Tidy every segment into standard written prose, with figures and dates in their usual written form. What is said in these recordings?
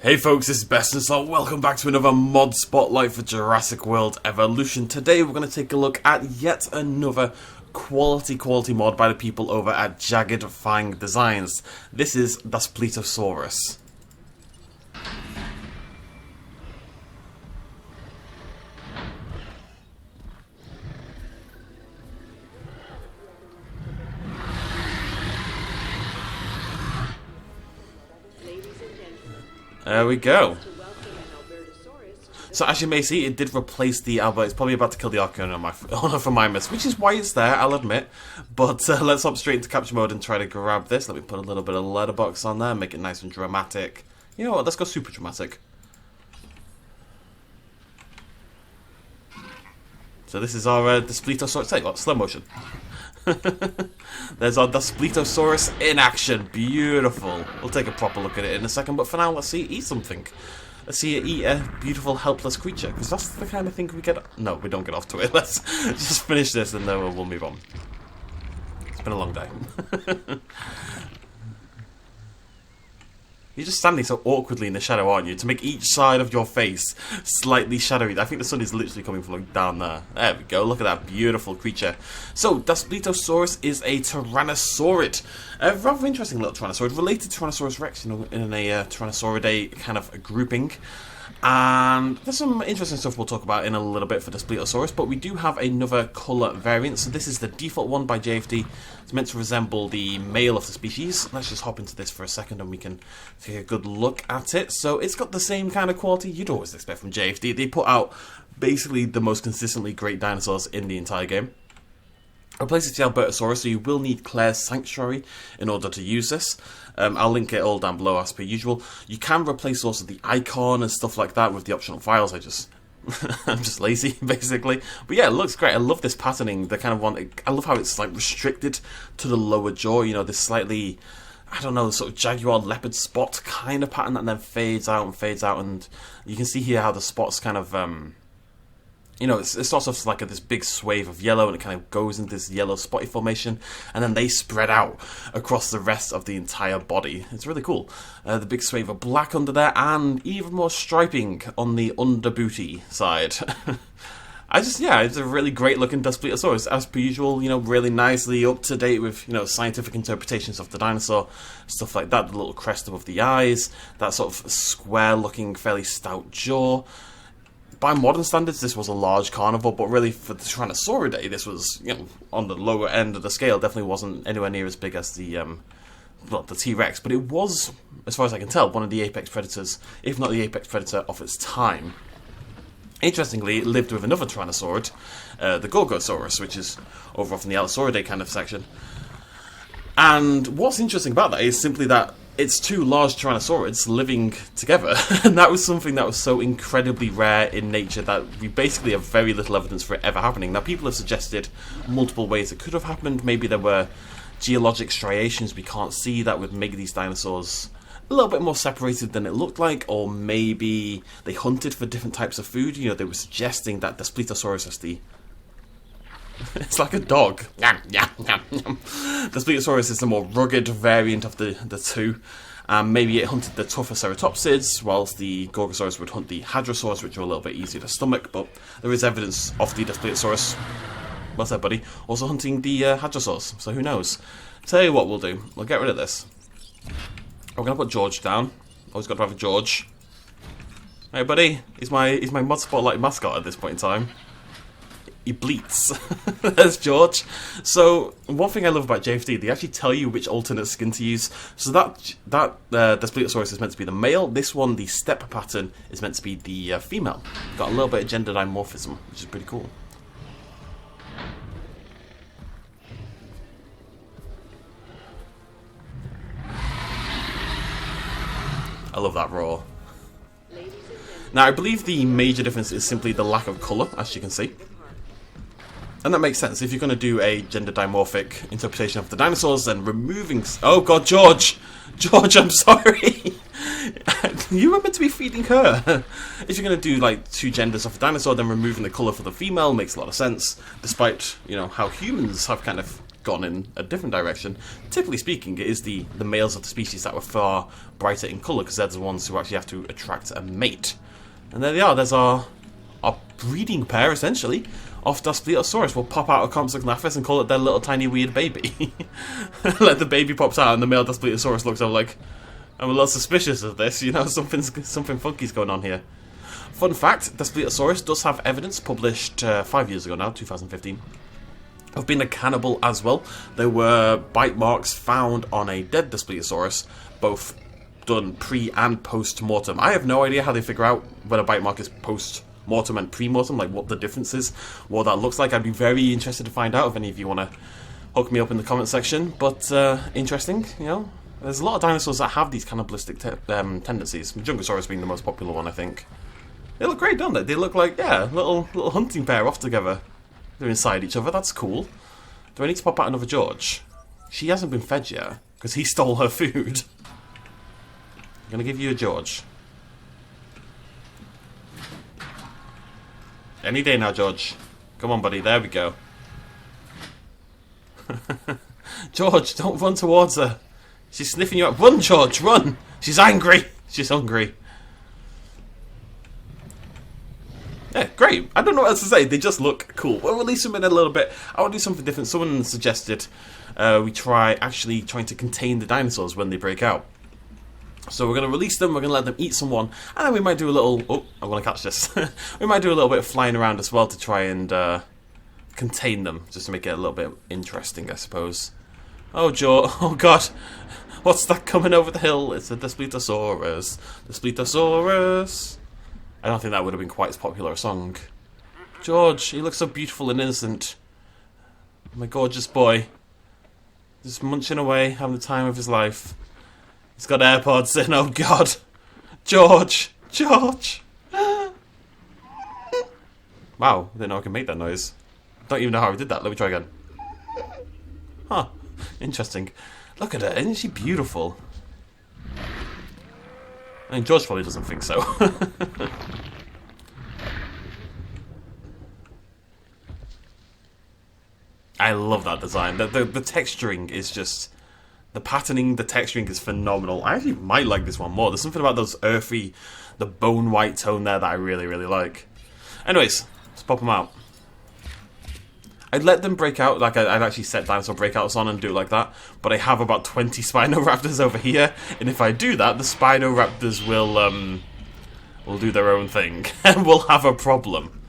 Hey folks, this is BestInSlot. Welcome back to another mod spotlight for Jurassic World Evolution. Today we're going to take a look at yet another quality mod by the people over at Jagged Fang Designs. This is Daspletosaurus. There we go. So as you may see, it did replace the Albert. It's probably about to kill the Archaeonomymus for my miss, which is why it's there, I'll admit. But let's hop straight into capture mode and try to grab this. Let me put a little bit of letterbox on there, make it nice and dramatic. You know what, let's go super dramatic. So this is our Daspletosaurus. Hey, what, slow motion. There's our Daspletosaurus in action. Beautiful. We'll take a proper look at it in a second, but for now, let's see it eat something. Let's see it eat a beautiful, helpless creature, because that's the kind of thing we get. No, we don't get off to it. Let's just finish this and then we'll move on. It's been a long day. You're just standing so awkwardly in the shadow, aren't you? To make each side of your face slightly shadowy. I think the sun is literally coming from like down there. There we go. Look at that beautiful creature. So, Daspletosaurus is a tyrannosaurid. A rather interesting little tyrannosaurid. Related to Tyrannosaurus Rex, you know, in a Tyrannosauridae kind of grouping. And there's some interesting stuff we'll talk about in a little bit for Daspletosaurus, but we do have another colour variant. So this is the default one by JFD. It's meant to resemble the male of the species. Let's just hop into this for a second and we can take a good look at it. So it's got the same kind of quality you'd always expect from JFD. They put out basically the most consistently great dinosaurs in the entire game. Replace it to the Albertosaurus, so you will need Claire's Sanctuary in order to use this. I'll link it all down below as per usual. You can replace also the icon and stuff like that with the optional files. I'm just lazy, basically. But yeah, it looks great. I love this patterning. The kind of one. I love how it's like restricted to the lower jaw. You know, this slightly, I don't know, sort of jaguar leopard spot kind of pattern that then fades out, and you can see here how the spots kind of. You know, it starts off like this big swathe of yellow and it kind of goes into this yellow spotty formation and then they spread out across the rest of the entire body. It's really cool. The big swathe of black under there and even more striping on the under booty side. Yeah, it's a really great looking Daspletosaurus as per usual, you know, really nicely up to date with, you know, scientific interpretations of the dinosaur, stuff like that, the little crest above the eyes, that sort of square looking, fairly stout jaw. By modern standards, this was a large carnivore, but really for the Tyrannosauridae, this was, you know, on the lower end of the scale. Definitely wasn't anywhere near as big as the T-Rex, but it was, as far as I can tell, one of the apex predators, if not the apex predator of its time. Interestingly, it lived with another Tyrannosaurid, the Gorgosaurus, which is over off in the Allosauridae kind of section. And what's interesting about that is simply that it's two large Tyrannosaurids living together, and that was something that was so incredibly rare in nature that we basically have very little evidence for it ever happening. Now, people have suggested multiple ways it could have happened. Maybe there were geologic striations we can't see that would make these dinosaurs a little bit more separated than it looked like, or maybe they hunted for different types of food. You know, they were suggesting that Daspletosaurus is the... It's like a dog. Daspletosaurus is the more rugged variant of the two. Maybe it hunted the tougher ceratopsids, whilst the Gorgosaurus would hunt the hadrosaurs, which are a little bit easier to stomach. But there is evidence of the Daspletosaurus, what's that, buddy, also hunting the hadrosaurs. So who knows? Tell you what we'll do. We'll get rid of this. We're going to put George down. Always got to have a George. Hey, buddy. He's my mod spotlight mascot at this point in time. He bleats. There's George. So one thing I love about JFD, they actually tell you which alternate skin to use. So that Daspletosaurus is meant to be the male. This one, the step pattern, is meant to be the female. Got a little bit of gender dimorphism, which is pretty cool. I love that roar. Now, I believe the major difference is simply the lack of colour, as you can see. And that makes sense. If you're going to do a gender dimorphic interpretation of the dinosaurs, then removing... Oh god, George! George, I'm sorry! You were meant to be feeding her! If you're going to do, like, two genders of a dinosaur, then removing the colour for the female makes a lot of sense. Despite, you know, how humans have kind of gone in a different direction. Typically speaking, it is the males of the species that were far brighter in colour, because they're the ones who actually have to attract a mate. And there they are. There's our breeding pair, essentially, of Daspletosaurus. We'll pop out a Compsognathus Naphis and call it their little tiny weird baby. Like the baby pops out and the male Daspletosaurus looks over like, I'm a little suspicious of this, you know, something funky's going on here. Fun fact, Daspletosaurus does have evidence published 5 years ago now, 2015, of being a cannibal as well. There were bite marks found on a dead Daspletosaurus, both done pre and post-mortem. I have no idea how they figure out when a bite mark is post-mortem and pre-mortem, like what the difference is, what that looks like. I'd be very interested to find out if any of you want to hook me up in the comment section. But interesting, you know. There's a lot of dinosaurs that have these cannibalistic tendencies. Jungosaurus being the most popular one, I think. They look great, don't they? They look like, yeah, little hunting pair off together. They're inside each other. That's cool. Do I need to pop out another George? She hasn't been fed yet, because he stole her food. I'm going to give you a George. Any day now, George. Come on, buddy. There we go. George, don't run towards her. She's sniffing you up. Run, George, run! She's angry. She's hungry. Yeah, great. I don't know what else to say. They just look cool. We'll release them in a little bit. I want to do something different. Someone suggested we trying to contain the dinosaurs when they break out. So we're going to release them, we're going to let them eat someone, and then we might do a little... Oh, I want to catch this. We might do a little bit of flying around as well to try and contain them, just to make it a little bit interesting, I suppose. Oh, Joe. Oh, God. What's that coming over the hill? It's a Daspletosaurus. Daspletosaurus. I don't think that would have been quite as popular a song. George, he looks so beautiful and innocent. My gorgeous boy. Just munching away, having the time of his life. He's got AirPods in, oh God. George! George! Wow, I didn't know I could make that noise. Don't even know how I did that. Let me try again. Huh. Interesting. Look at her, isn't she beautiful? I mean, George probably doesn't think so. I love that design. The texturing is just... The patterning, the texturing is phenomenal. I actually might like this one more. There's something about those earthy, the bone white tone there that I really, really like. Anyways, let's pop them out. I'd let them break out, like I'd actually set dinosaur breakouts on and do it like that, but I have about 20 Spinoraptors over here, and if I do that, the Spinoraptors will do their own thing, and we'll have a problem.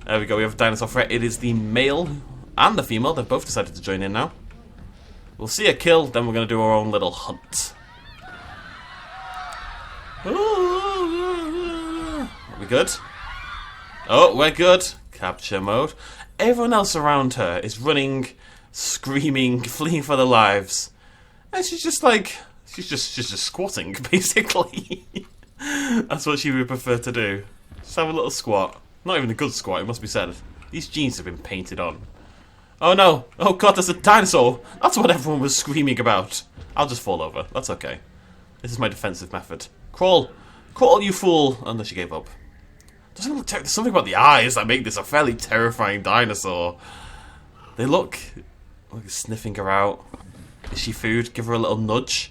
There we go, we have a dinosaur threat. It is the male and the female. They've both decided to join in now. We'll see a kill, then we're going to do our own little hunt. Are we good? Oh, we're good. Capture mode. Everyone else around her is running, screaming, fleeing for their lives. And she's just like... She's just squatting, basically. That's what she would prefer to do. Just have a little squat. Not even a good squat, it must be said. These jeans have been painted on. Oh no! Oh God, there's a dinosaur! That's what everyone was screaming about. I'll just fall over. That's okay. This is my defensive method. Crawl! Crawl, you fool! Unless you gave up. Doesn't it look there's something about the eyes that make this a fairly terrifying dinosaur. They look... Look, sniffing her out. Is she food? Give her a little nudge.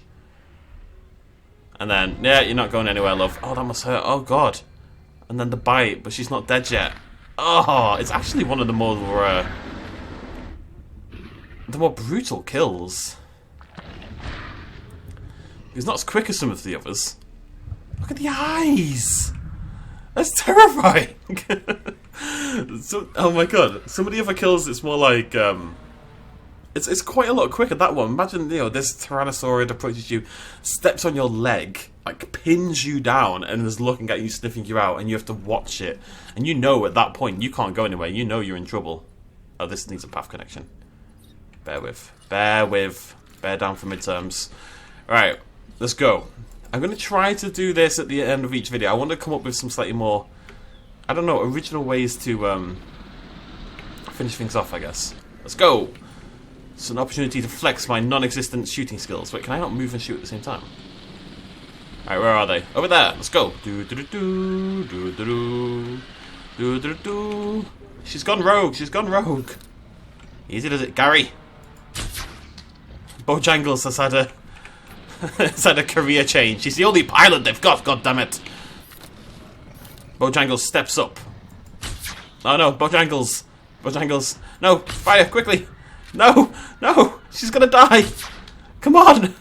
And then, yeah, you're not going anywhere, love. Oh, that must hurt. Oh God. And then the bite, but she's not dead yet. Oh, it's actually one of the more brutal kills. He's not as quick as some of the others. Look at the eyes! That's terrifying! Oh my God, some of the other kills it's more like, it's quite a lot quicker, that one. Imagine, you know, this tyrannosaurid approaches you, steps on your leg, like pins you down and is looking at you, sniffing you out, and you have to watch it. And you know at that point you can't go anywhere, you know you're in trouble. Oh, this needs a path connection. Bear with. Bear with. Bear down for midterms. Alright, let's go. I'm going to try to do this at the end of each video. I want to come up with some slightly more, I don't know, original ways to finish things off, I guess. Let's go. It's an opportunity to flex my non-existent shooting skills. Wait, can I not move and shoot at the same time? Alright, where are they? Over there. Let's go. Do-do-do-do. Do-do-do. Do-do-do. She's gone rogue. She's gone rogue. Easy does it, Gary. Bojangles has had a has had a career change. He's the only pilot they've got. God damn it! Bojangles steps up. Oh no, Bojangles! Bojangles! No, fire quickly! No, no, she's gonna die! Come on!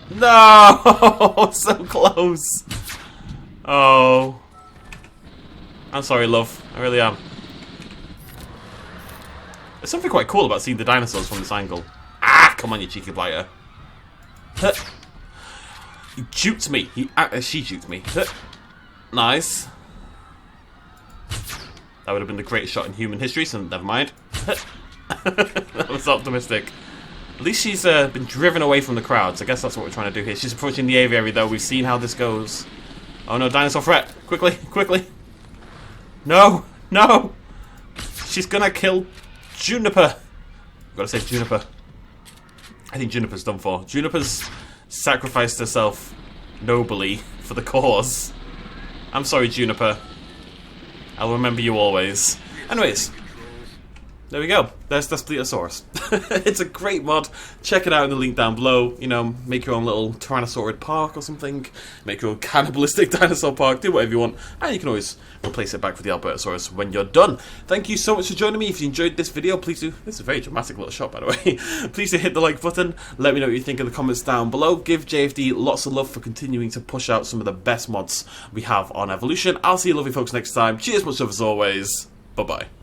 No, so close. Oh, I'm sorry, love. I really am. There's something quite cool about seeing the dinosaurs from this angle. Ah, come on, you cheeky blighter. Huh. He juked me. She juked me. Huh. Nice. That would have been the greatest shot in human history, so never mind. That was optimistic. At least she's been driven away from the crowds. I guess that's what we're trying to do here. She's approaching the aviary, though. We've seen how this goes. Oh no, dinosaur threat. Quickly, quickly. No, no. She's gonna kill Juniper. I've got to say Juniper. I think Juniper's done for. Juniper's sacrificed herself nobly for the cause. I'm sorry, Juniper. I'll remember you always. Anyways, there we go. There's Daspletosaurus. It's a great mod. Check it out in the link down below. You know, make your own little tyrannosaurid park or something. Make your own cannibalistic dinosaur park. Do whatever you want. And you can always replace it back with the Albertosaurus when you're done. Thank you so much for joining me. If you enjoyed this video, please do. This is a very dramatic little shot, by the way. Please do hit the like button. Let me know what you think in the comments down below. Give JFD lots of love for continuing to push out some of the best mods we have on Evolution. I'll see you lovely folks next time. Cheers, much love as always. Bye-bye.